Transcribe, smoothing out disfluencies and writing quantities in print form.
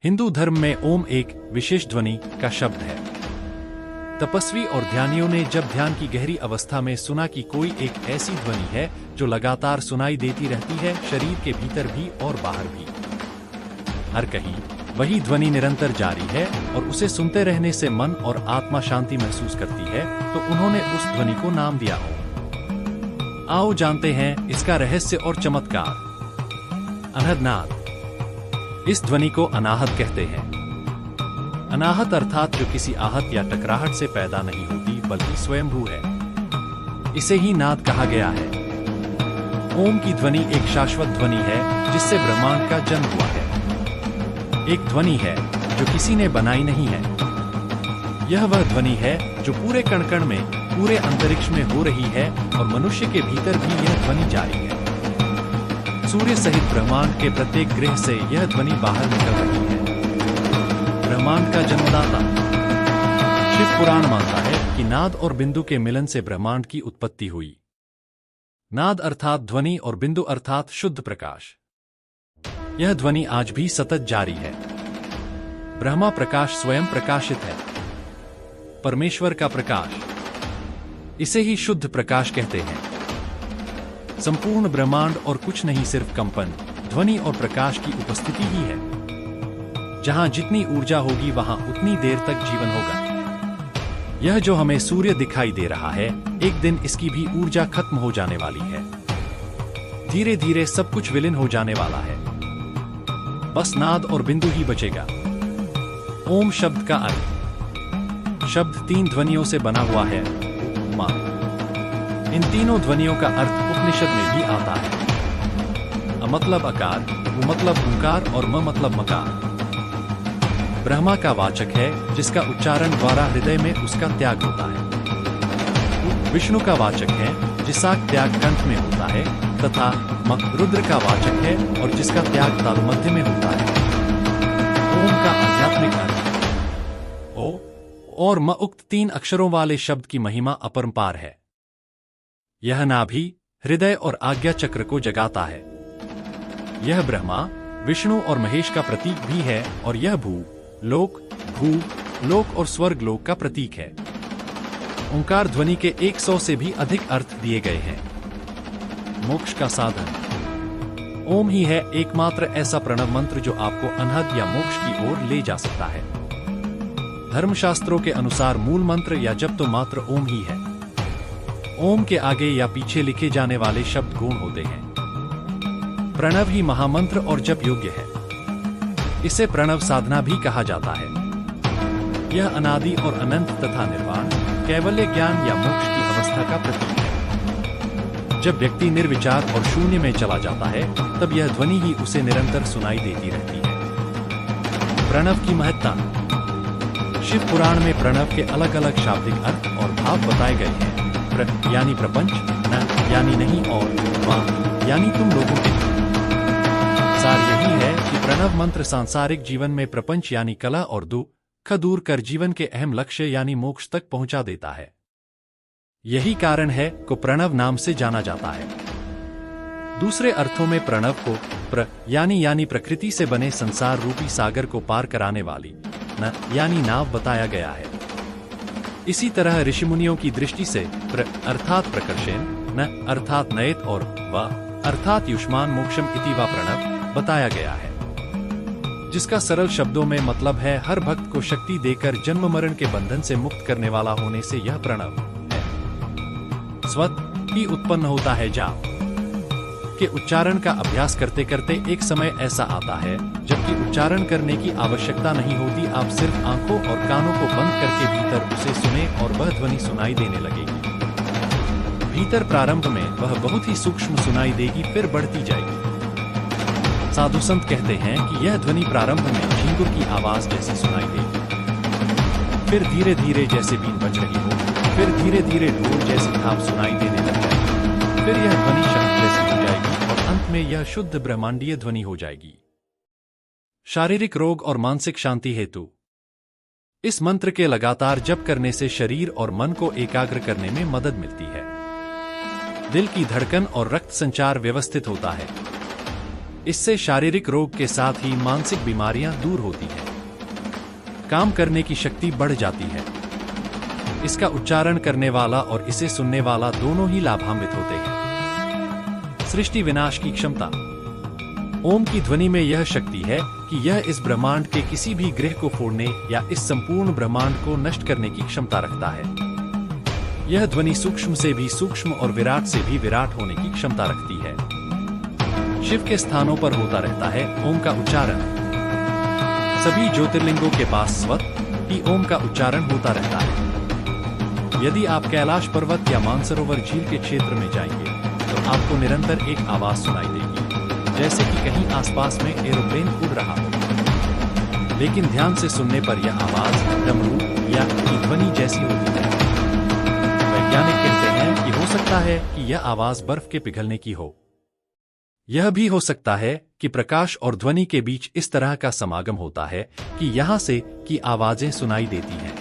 हिंदू धर्म में ओम एक विशेष ध्वनि का शब्द है। तपस्वी और ध्यानियों ने जब ध्यान की गहरी अवस्था में सुना कि कोई एक ऐसी ध्वनि है जो लगातार सुनाई देती रहती है, शरीर के भीतर भी और बाहर भी, हर कहीं वही ध्वनि निरंतर जारी है और उसे सुनते रहने से मन और आत्मा शांति महसूस करती है, तो उन्होंने उस ध्वनि को नाम दिया ओम। आओ जानते हैं इसका रहस्य और चमत्कार। अनहद नाद। इस ध्वनि को अनाहत कहते हैं। अनाहत अर्थात जो किसी आहत या टकराहट से पैदा नहीं होती बल्कि स्वयंभू है, इसे ही नाद कहा गया है। ओम की ध्वनि एक शाश्वत ध्वनि है जिससे ब्रह्मांड का जन्म हुआ है। एक ध्वनि है जो किसी ने बनाई नहीं है। यह वह ध्वनि है जो पूरे कण कण में, पूरे अंतरिक्ष में हो रही है और मनुष्य के भीतर भी यह ध्वनि जारी है। सूर्य सहित ब्रह्मांड के प्रत्येक ग्रह से यह ध्वनि बाहर निकल रही है। ब्रह्मांड का जन्मदाता। शिव पुराण मानता है कि नाद और बिंदु के मिलन से ब्रह्मांड की उत्पत्ति हुई। नाद अर्थात ध्वनि और बिंदु अर्थात शुद्ध प्रकाश। यह ध्वनि आज भी सतत जारी है। ब्रह्मा प्रकाश स्वयं प्रकाशित है, परमेश्वर का प्रकाश। इसे ही शुद्ध प्रकाश कहते हैं। संपूर्ण ब्रह्मांड और कुछ नहीं, सिर्फ कंपन, ध्वनि और प्रकाश की उपस्थिति ही है। जहां जितनी ऊर्जा होगी वहां उतनी देर तक जीवन होगा। यह जो हमें सूर्य दिखाई दे रहा है, एक दिन इसकी भी ऊर्जा खत्म हो जाने वाली है। धीरे धीरे सब कुछ विलीन हो जाने वाला है। बस नाद और बिंदु ही बचेगा। ओम शब्द का अर्थ। शब्द 3 ध्वनियों से बना हुआ है। मा। इन तीनों ध्वनियों का अर्थ उपनिषद में भी आता है। अ मतलब आकार, उ मतलब ओंकार और म मतलब मकार। ब्रह्मा का वाचक है जिसका उच्चारण द्वारा हृदय में उसका त्याग होता है। विष्णु का वाचक है जिसका त्याग कंठ में होता है, तथा म रुद्र का वाचक है और जिसका त्याग तालुमध्य में होता है। ओम का आध्यात्मिक अर्थ। ओ और म उक्त 3 अक्षरों वाले शब्द की महिमा अपरंपार है। यह नाभि, हृदय और आज्ञा चक्र को जगाता है। यह ब्रह्मा, विष्णु और महेश का प्रतीक भी है और यह लोक, भू लोक और स्वर्ग लोक का प्रतीक है। ओंकार ध्वनि के 100 से भी अधिक अर्थ दिए गए हैं। मोक्ष का साधन। ओम ही है एकमात्र ऐसा प्रणव मंत्र जो आपको अनहद या मोक्ष की ओर ले जा सकता है। धर्मशास्त्रों के अनुसार मूल मंत्र या जप तो मात्र ओम ही है। ओम के आगे या पीछे लिखे जाने वाले शब्द गौण होते हैं। प्रणव ही महामंत्र और जप योग्य है। इसे प्रणव साधना भी कहा जाता है। यह अनादि और अनंत तथा निर्वाण, कैवल्य ज्ञान या मोक्ष की अवस्था का प्रतीक है। जब व्यक्ति निर्विचार और शून्य में चला जाता है, तब यह ध्वनि ही उसे निरंतर सुनाई देती रहती है। प्रणव की महत्ता। शिव पुराण में प्रणव के अलग अलग शाब्दिक अर्थ और भाव बताए गए हैं। प्र यानी प्रपंच, न यानी नहीं और वा यानी तुम लोगों के। सार यही है कि प्रणव मंत्र सांसारिक जीवन में प्रपंच यानी कला और दुख दूर कर जीवन के अहम लक्ष्य यानी मोक्ष तक पहुंचा देता है। यही कारण है को प्रणव नाम से जाना जाता है। दूसरे अर्थों में प्रणव को प्र यानी प्रकृति से बने संसार रूपी सागर को पार कराने वाली न यानी नाव बताया गया है। इसी तरह ऋषिमुनियों की दृष्टि से प्र अर्थात प्रकर्षेण, न अर्थात नयत और व अर्थात युष्मान मोक्षम इति वा प्रणव बताया गया है, जिसका सरल शब्दों में मतलब है हर भक्त को शक्ति देकर जन्म मरण के बंधन से मुक्त करने वाला होने से यह प्रणव है। स्वत ही उत्पन्न होता है। जाप के उच्चारण का अभ्यास करते करते एक समय ऐसा आता है जबकि उच्चारण करने की आवश्यकता नहीं होती। आप सिर्फ आंखों और कानों को बंद करके भीतर उसे सुने और वह ध्वनि सुनाई देने लगेगी। भीतर प्रारंभ में वह बहुत ही सूक्ष्म सुनाई देगी, फिर बढ़ती जाएगी। साधु संत कहते हैं कि यह ध्वनि प्रारंभ में झींगुर की आवाज जैसी सुनाई देगी, फिर धीरे धीरे जैसे बीन बज रही हो, फिर धीरे धीरे ढोल जैसी थाप सुनाई देने लग जाएगी, फिर यह ध्वनि शब्द जैसी हो जाएगी और अंत में यह शुद्ध ब्रह्मांडीय ध्वनि हो जाएगी। शारीरिक रोग और मानसिक शांति हेतु इस मंत्र के लगातार जप करने से शरीर और मन को एकाग्र करने में मदद मिलती है। दिल की धड़कन और रक्त संचार व्यवस्थित होता है। इससे शारीरिक रोग के साथ ही मानसिक बीमारियां दूर होती हैं। काम करने की शक्ति बढ़ जाती है। इसका उच्चारण करने वाला और इसे सुनने वाला दोनों ही लाभान्वित होते हैं। सृष्टि विनाश की क्षमता। ओम की ध्वनि में यह शक्ति है कि यह इस ब्रह्मांड के किसी भी ग्रह को फोड़ने या इस संपूर्ण ब्रह्मांड को नष्ट करने की क्षमता रखता है। यह ध्वनि सूक्ष्म से भी सूक्ष्म और विराट से भी विराट होने की क्षमता रखती है। शिव के स्थानों पर होता रहता है ओम का उच्चारण। सभी ज्योतिर्लिंगों के पास स्वतः ही ओम का उच्चारण होता रहता है। यदि आप कैलाश पर्वत या मानसरोवर झील के क्षेत्र में जाएंगे तो आपको निरंतर एक आवाज सुनाई देगी, जैसे कि कहीं आसपास में एरोप्लेन उड़ रहा हो। लेकिन ध्यान से सुनने पर यह आवाज डमरू या की ध्वनि जैसी होती है। वैज्ञानिक कहते हैं कि हो सकता है कि यह आवाज बर्फ के पिघलने की हो। यह भी हो सकता है कि प्रकाश और ध्वनि के बीच इस तरह का समागम होता है कि यहां से की आवाजें सुनाई देती हैं।